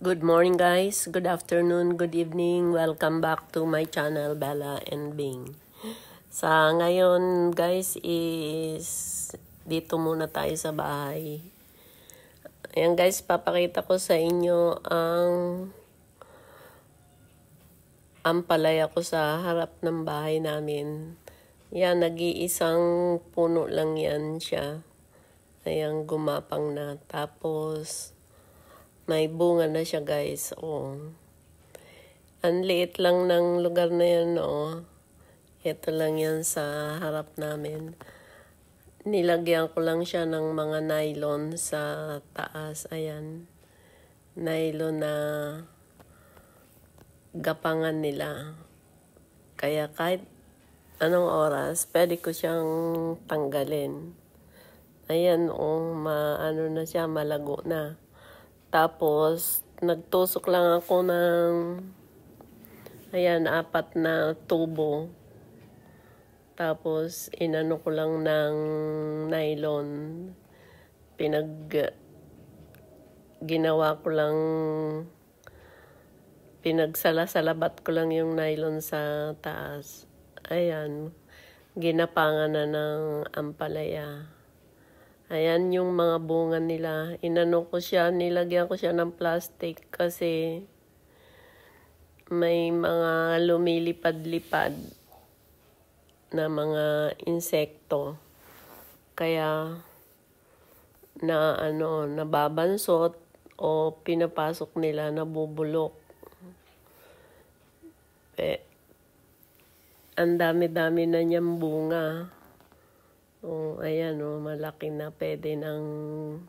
Good morning guys, good afternoon, good evening. Welcome back to my channel, Bella and Bing. Sa ngayon guys is dito muna tayo sa bahay. Ayan guys, papakita ko sa inyo ang ampalaya ko sa harap ng bahay namin. Yan, nag-iisang puno lang yan siya. Ayan, gumapang na. Tapos may bunga na siya guys. Oh. Ang liit lang ng lugar na yan. Oh. Ito lang yan sa harap namin. Nilagyan ko lang siya ng mga nylon sa taas. Ayan. Nylon na gapangan nila. Kaya kahit anong oras, pwede ko siyang tanggalin. Ayan, oh, maano na siya, malago na. Tapos, nagtusok lang ako ng, ayan, 4 na tubo. Tapos, inano ko lang ng nylon. Ginawa ko lang, pinagsala-salabat ko lang yung nylon sa taas. Ayan, ginapangan na ng ampalaya. Ayan yung mga bunga nila. Inano ko siya, nilagyan ko siya ng plastic kasi may mga lumilipad-lipad na mga insekto. Kaya nababansot o pinapasok nila, nabubulok. Ang dami-dami na niyang bunga. Oh, ayan oh, malaki na, pwede nang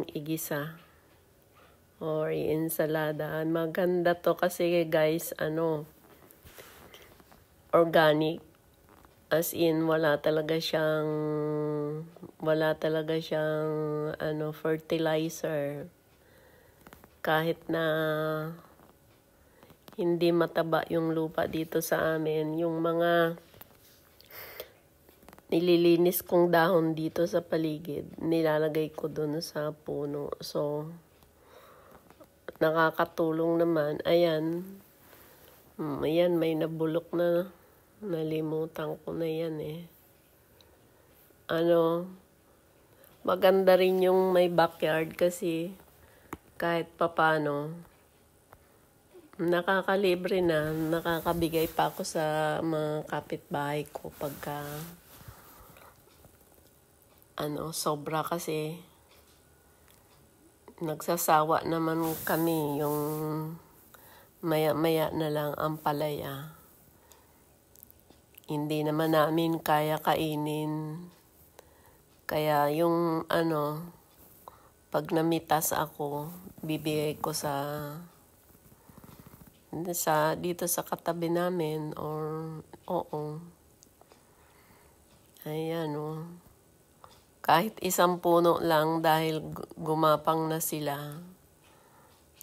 igisa or ensalada. Maganda to kasi guys, organic. As in, wala talaga siyang fertilizer. Kahit na hindi mataba yung lupa dito sa amin, yung mga nililinis kong dahon dito sa paligid, nilalagay ko dun sa puno. So, nakakatulong naman. Ayan. Ayan, may nabulok na. Nalimutan ko na yan eh. Maganda rin yung may backyard kasi kahit papano, nakakalibre na. Nakakabigay pa ako sa mga kapitbahay ko pagka sobra kasi nagsasawa naman kami yung maya-maya na lang ang palaya. Hindi naman namin kaya kainin. Kaya yung pag namitas ako, bibigay ko dito sa katabi namin or ayan oh. Kahit isang puno lang dahil gumapang na sila.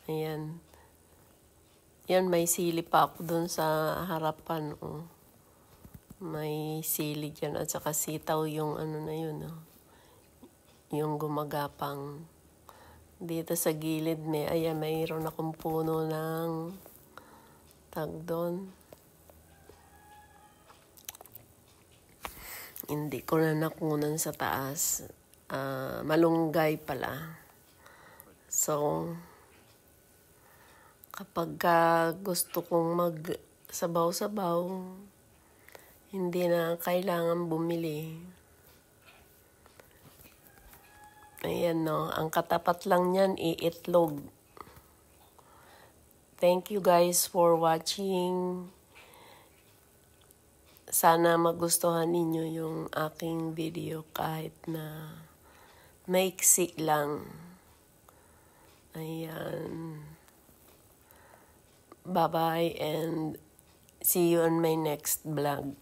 Ayan. Yan, may sili pa ako dun sa harapan. Oh. May sili dyan at saka sitaw yung na yun. Oh. Yung gumagapang. Dito sa gilid ayan, mayroon akong puno ng tagdon. Hindi ko na nakunan sa taas. Malunggay pala. So, kapag gusto kong magsabaw-sabaw, hindi na kailangan bumili. Ayan no, ang katapat lang niyan iitlog. Thank you guys for watching. Sana magustuhan ninyo yung aking video kahit na maiksi lang. Ayan. Bye-bye and see you on my next vlog.